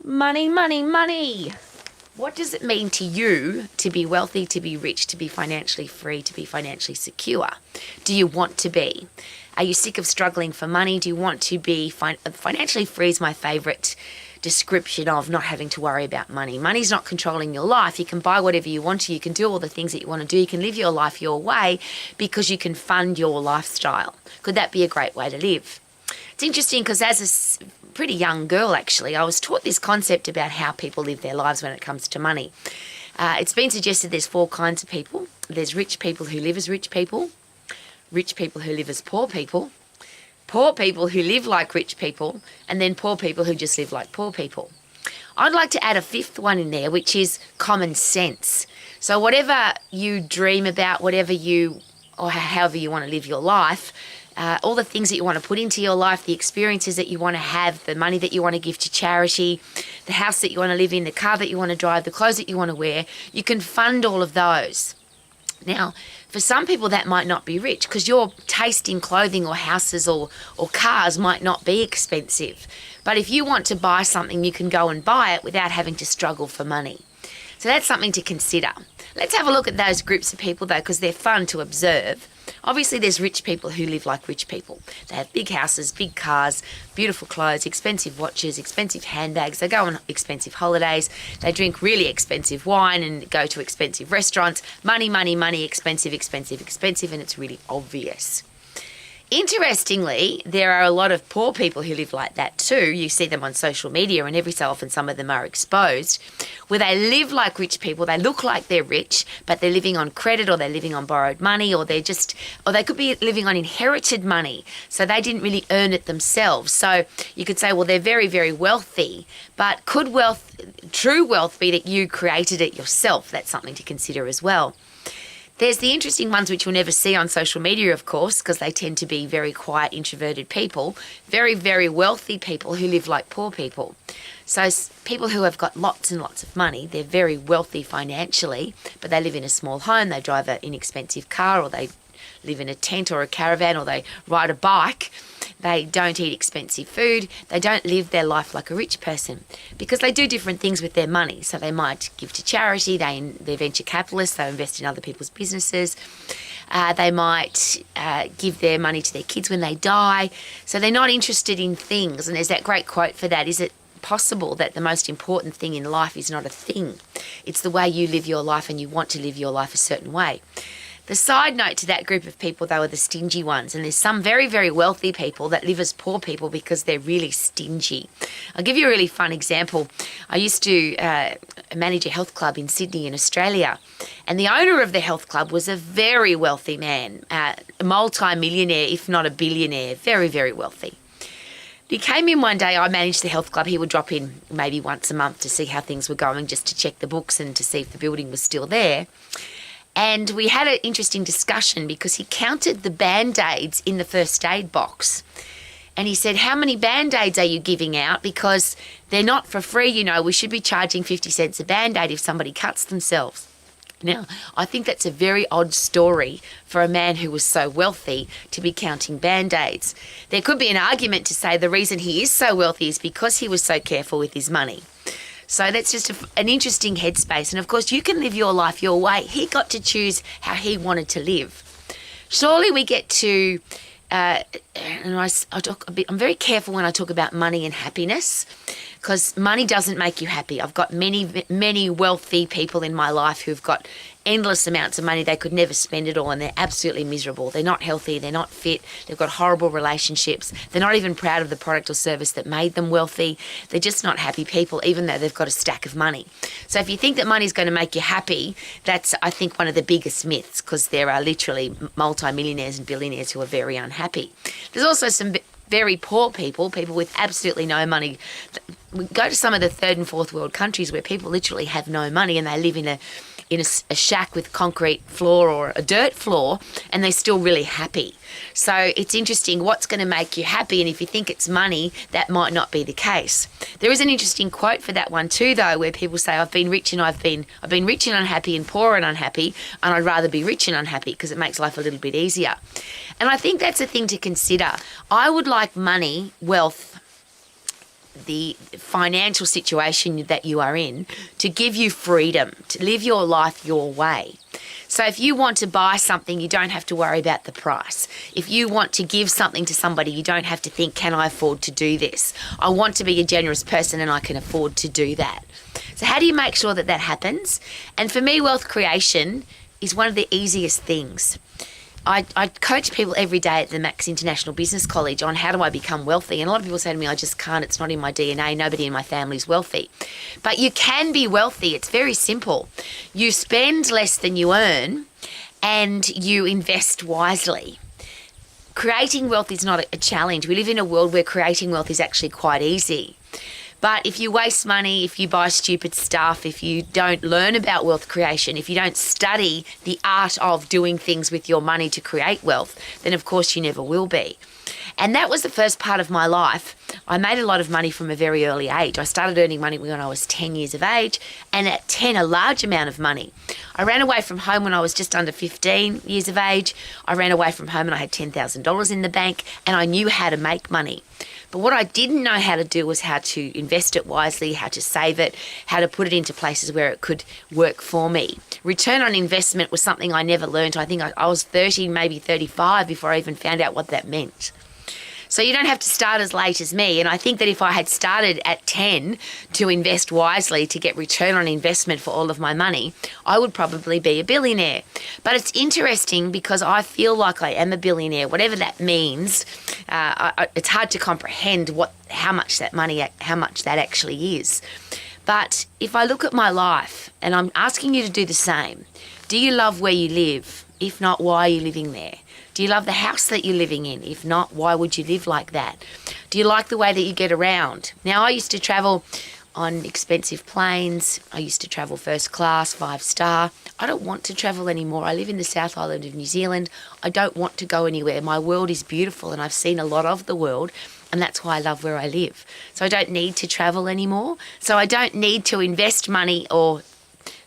Money, money, money. What does it mean to you to be wealthy, to be rich, to be financially free, to be financially secure? Do you want to be? Are you sick of struggling for money? Do you want to be financially free? Is my favourite description of not having to worry about money. Money's not controlling your life. You can buy whatever you want to. You can do all the things that you want to do. You can live your life your way because you can fund your lifestyle. Could that be a great way to live? It's interesting because as a pretty young girl, actually, I was taught this concept about how people live their lives when it comes to money. It's been suggested there's four kinds of people. There's rich people who live as rich people who live as poor people who live like rich people, and then poor people who just live like poor people. I'd like to add a fifth one in there, which is common sense. So whatever you dream about, or however you want to live your life, all the things that you want to put into your life, the experiences that you want to have, the money that you want to give to charity, the house that you want to live in, the car that you want to drive, the clothes that you want to wear, you can fund all of those. Now, for some people that might not be rich because your taste in clothing or houses or cars might not be expensive. But if you want to buy something, you can go and buy it without having to struggle for money. So that's something to consider. Let's have a look at those groups of people though, because they're fun to observe. Obviously, there's rich people who live like rich people. They have big houses, big cars, beautiful clothes, expensive watches, expensive handbags. They go on expensive holidays. They drink really expensive wine and go to expensive restaurants. Money, money, money, expensive, expensive, expensive, and it's really obvious. Interestingly, there are a lot of poor people who live like that too. You see them on social media, and every so often some of them are exposed, where they live like rich people. They look like they're rich, but they're living on credit, or they're living on borrowed money, or they could be living on inherited money. So they didn't really earn it themselves. So you could say, well, they're very, very wealthy, but could true wealth be that you created it yourself? That's something to consider as well. There's the interesting ones which you'll never see on social media, of course, because they tend to be very quiet, introverted people, very, very wealthy people who live like poor people. So people who have got lots and lots of money, they're very wealthy financially, but they live in a small home, they drive an inexpensive car, or they live in a tent or a caravan, or they ride a bike. They don't eat expensive food. They don't live their life like a rich person because they do different things with their money. So they might give to charity. They're venture capitalists. They invest in other people's businesses. They might give their money to their kids when they die. So they're not interested in things. And there's that great quote for that. Is it possible that the most important thing in life is not a thing? It's the way you live your life, and you want to live your life a certain way. The side note to that group of people, though, are the stingy ones. And there's some very, very wealthy people that live as poor people because they're really stingy. I'll give you a really fun example. I used to manage a health club in Sydney in Australia. And the owner of the health club was a very wealthy man, a multi-millionaire, if not a billionaire, very, very wealthy. He came in one day. I managed the health club. He would drop in maybe once a month to see how things were going, just to check the books and to see if the building was still there. And we had an interesting discussion because he counted the Band-Aids in the first aid box. And he said, how many Band-Aids are you giving out? Because they're not for free, we should be charging 50 cents a Band-Aid if somebody cuts themselves. Now, I think that's a very odd story for a man who was so wealthy to be counting Band-Aids. There could be an argument to say the reason he is so wealthy is because he was so careful with his money. So that's just an interesting headspace. And of course, you can live your life your way. He got to choose how he wanted to live. Surely we get to, and I talk a bit, I'm very careful when I talk about money and happiness, because money doesn't make you happy. I've got many, many wealthy people in my life who've got endless amounts of money. They could never spend it all, and they're absolutely miserable. They're not healthy. They're not fit. They've got horrible relationships. They're not even proud of the product or service that made them wealthy. They're just not happy people, even though they've got a stack of money. So if you think that money is going to make you happy, that's, I think, one of the biggest myths, because there are literally multimillionaires and billionaires who are very unhappy. There's also some very poor people with absolutely no money. We go to some of the third and fourth world countries where people literally have no money, and they live in a shack with concrete floor or a dirt floor, and they're still really happy. So it's interesting what's going to make you happy, and if you think it's money, that might not be the case. There is an interesting quote for that one too, though, where people say, I've been rich and unhappy and poor and unhappy, and I'd rather be rich and unhappy because it makes life a little bit easier. And I think that's a thing to consider. I would like money, wealth, the financial situation that you are in to give you freedom to live your life your way. So if you want to buy something, you don't have to worry about the price. If you want to give something to somebody, you don't have to think, can I afford to do this? I want to be a generous person and I can afford to do that. So how do you make sure that that happens? And for me, wealth creation is one of the easiest things. I coach people every day at the Max International Business College on how do I become wealthy. And a lot of people say to me, I just can't, it's not in my DNA, nobody in my family is wealthy. But you can be wealthy, it's very simple. You spend less than you earn and you invest wisely. Creating wealth is not a challenge. We live in a world where creating wealth is actually quite easy. But if you waste money, if you buy stupid stuff, if you don't learn about wealth creation, if you don't study the art of doing things with your money to create wealth, then of course you never will be. And that was the first part of my life. I made a lot of money from a very early age. I started earning money when I was 10 years of age, and at 10, a large amount of money. I ran away from home when I was just under 15 years of age. I ran away from home and I had $10,000 in the bank, and I knew how to make money. But what I didn't know how to do was how to invest it wisely, how to save it, how to put it into places where it could work for me. Return on investment was something I never learned. I think I was 30, maybe 35 before I even found out what that meant. So you don't have to start as late as me. And I think that if I had started at 10 to invest wisely to get return on investment for all of my money, I would probably be a billionaire. But it's interesting because I feel like I am a billionaire, whatever that means. It's hard to comprehend how much that actually is. But if I look at my life, and I'm asking you to do the same, do you love where you live? If not, why are you living there? Do you love the house that you're living in? If not, why would you live like that? Do you like the way that you get around? Now, I used to travel on expensive planes. I used to travel first class, 5-star. I don't want to travel anymore. I live in the South Island of New Zealand. I don't want to go anywhere. My world is beautiful and I've seen a lot of the world, and that's why I love where I live. So I don't need to travel anymore. So I don't need to invest money or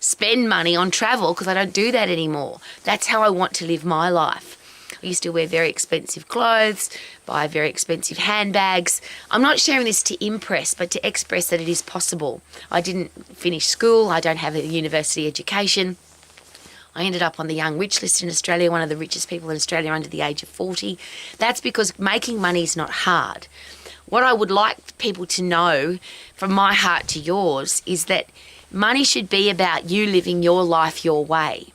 spend money on travel because I don't do that anymore. That's how I want to live my life. I used to wear very expensive clothes, buy very expensive handbags. I'm not sharing this to impress, but to express that it is possible. I didn't finish school. I don't have a university education. I ended up on the Young Rich list in Australia, one of the richest people in Australia under the age of 40. That's because making money is not hard. What I would like people to know from my heart to yours is that money should be about you living your life your way.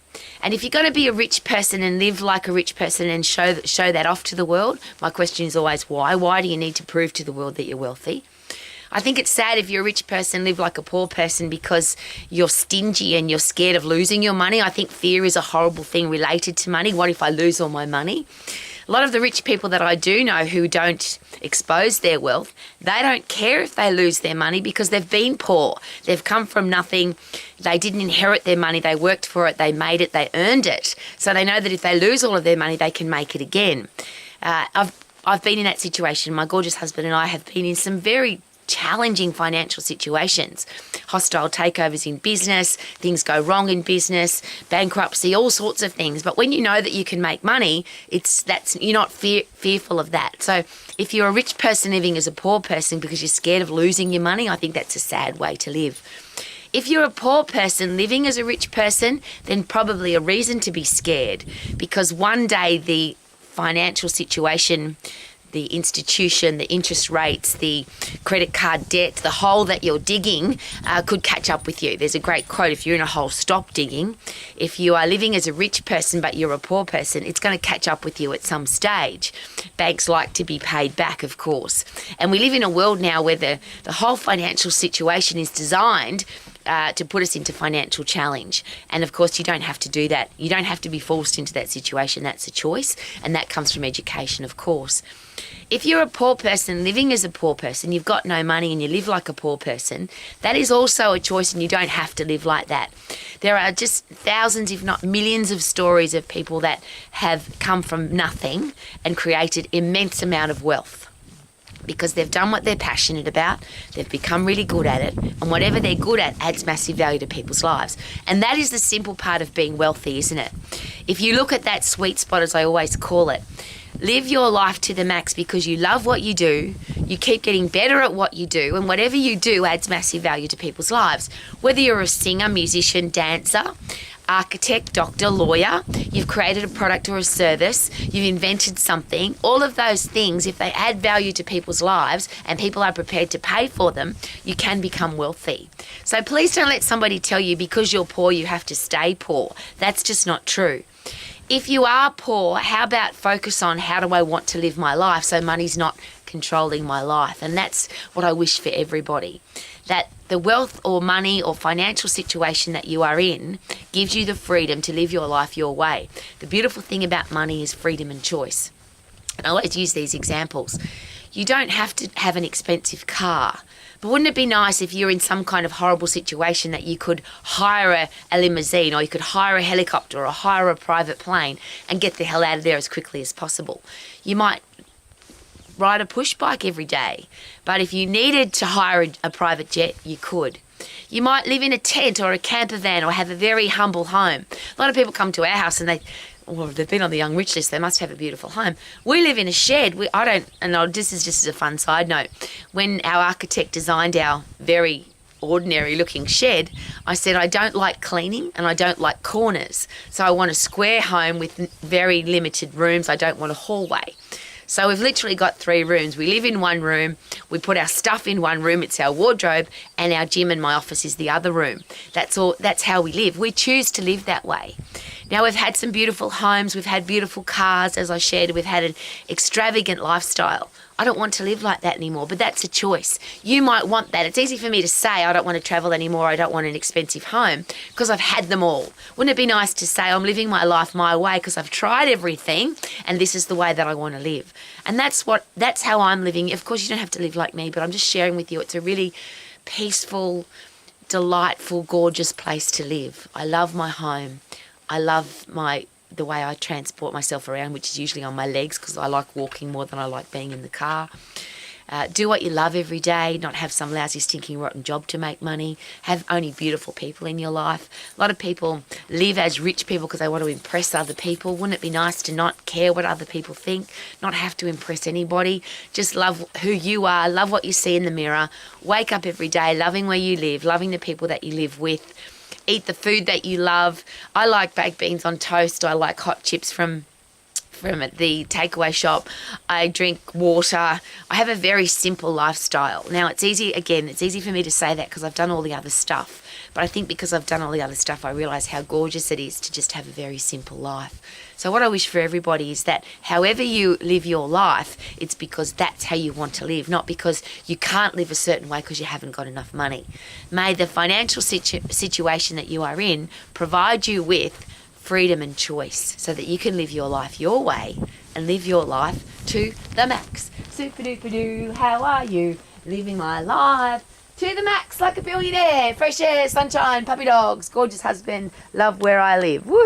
And if you're going to be a rich person and live like a rich person and show that off to the world, my question is always why? Why do you need to prove to the world that you're wealthy? I think it's sad if you're a rich person, live like a poor person because you're stingy and you're scared of losing your money. I think fear is a horrible thing related to money. What if I lose all my money? A lot of the rich people that I do know who don't expose their wealth, they don't care if they lose their money because they've been poor. They've come from nothing. They didn't inherit their money. They worked for it. They made it. They earned it. So they know that if they lose all of their money, they can make it again. I've been in that situation. My gorgeous husband and I have been in some very challenging financial situations, hostile takeovers in business, things go wrong in business, bankruptcy, all sorts of things. But when you know that you can make money, you're not fearful of that. So if you're a rich person living as a poor person because you're scared of losing your money, I think that's a sad way to live. If you're a poor person living as a rich person, then probably a reason to be scared because one day the financial situation, the institution, the interest rates, the credit card debt, the hole that you're digging could catch up with you. There's a great quote, if you're in a hole, stop digging. If you are living as a rich person but you're a poor person, it's going to catch up with you at some stage. Banks like to be paid back, of course. And we live in a world now where the whole financial situation is designed to put us into financial challenge. And of course, you don't have to do that. You don't have to be forced into that situation. That's a choice. And that comes from education, of course. If you're a poor person living as a poor person, you've got no money and you live like a poor person, that is also a choice and you don't have to live like that. There are just thousands, if not millions of stories of people that have come from nothing and created immense amount of wealth because they've done what they're passionate about, they've become really good at it, and whatever they're good at adds massive value to people's lives. And that is the simple part of being wealthy, isn't it? If you look at that sweet spot, as I always call it, Live your life to the max because you love what you do. You keep getting better at what you do, and whatever you do adds massive value to people's lives. Whether you're a singer, musician, dancer, architect, doctor, lawyer, you've created a product or a service, you've invented something, all of those things, if they add value to people's lives and people are prepared to pay for them, you can become wealthy. So please don't let somebody tell you because you're poor you have to stay poor. That's just not true. If you are poor, how about focus on how do I want to live my life so money's not controlling my life? And that's what I wish for everybody. That the wealth or money or financial situation that you are in gives you the freedom to live your life your way. The beautiful thing about money is freedom and choice. And I always use these examples. You don't have to have an expensive car. But wouldn't it be nice if you're in some kind of horrible situation that you could hire a limousine, or you could hire a helicopter, or hire a private plane and get the hell out of there as quickly as possible? You might ride a push bike every day, but if you needed to hire a private jet, you could. You might live in a tent or a camper van or have a very humble home. A lot of people come to our house and they've been on the Young Rich list, they must have a beautiful home. We live in a shed. This is just as a fun side note. When our architect designed our very ordinary looking shed, I said I don't like cleaning and I don't like corners. So I want a square home with very limited rooms. I don't want a hallway. So we've literally got 3 rooms. We live in one room, we put our stuff in one room, it's our wardrobe, and our gym and my office is the other room. That's all. That's how we live. We choose to live that way. Now, we've had some beautiful homes, we've had beautiful cars, as I shared, we've had an extravagant lifestyle. I don't want to live like that anymore, but that's a choice. You might want that. It's easy for me to say I don't want to travel anymore, I don't want an expensive home, because I've had them all. Wouldn't it be nice to say I'm living my life my way because I've tried everything and this is the way that I want to live? And that's how I'm living. Of course, you don't have to live like me, but I'm just sharing with you. It's a really peaceful, delightful, gorgeous place to live. I love my home. I love the way I transport myself around, which is usually on my legs because I like walking more than I like being in the car. Do what you love every day, not have some lousy, stinking, rotten job to make money. Have only beautiful people in your life. A lot of people live as rich people because they want to impress other people. Wouldn't it be nice to not care what other people think, not have to impress anybody? Just love who you are, love what you see in the mirror. Wake up every day loving where you live, loving the people that you live with. Eat the food that you love. I like baked beans on toast. I like hot chips from the takeaway shop. I drink water. I have a very simple lifestyle. Now, it's easy for me to say that because I've done all the other stuff. But I think because I've done all the other stuff, I realise how gorgeous it is to just have a very simple life. So what I wish for everybody is that however you live your life, it's because that's how you want to live, not because you can't live a certain way because you haven't got enough money. May the financial situation that you are in provide you with freedom and choice so that you can live your life your way and live your life to the max. Super duper doo, how are you? Living my life to the max like a billionaire. Fresh air, sunshine, puppy dogs, gorgeous husband, love where I live. Woo!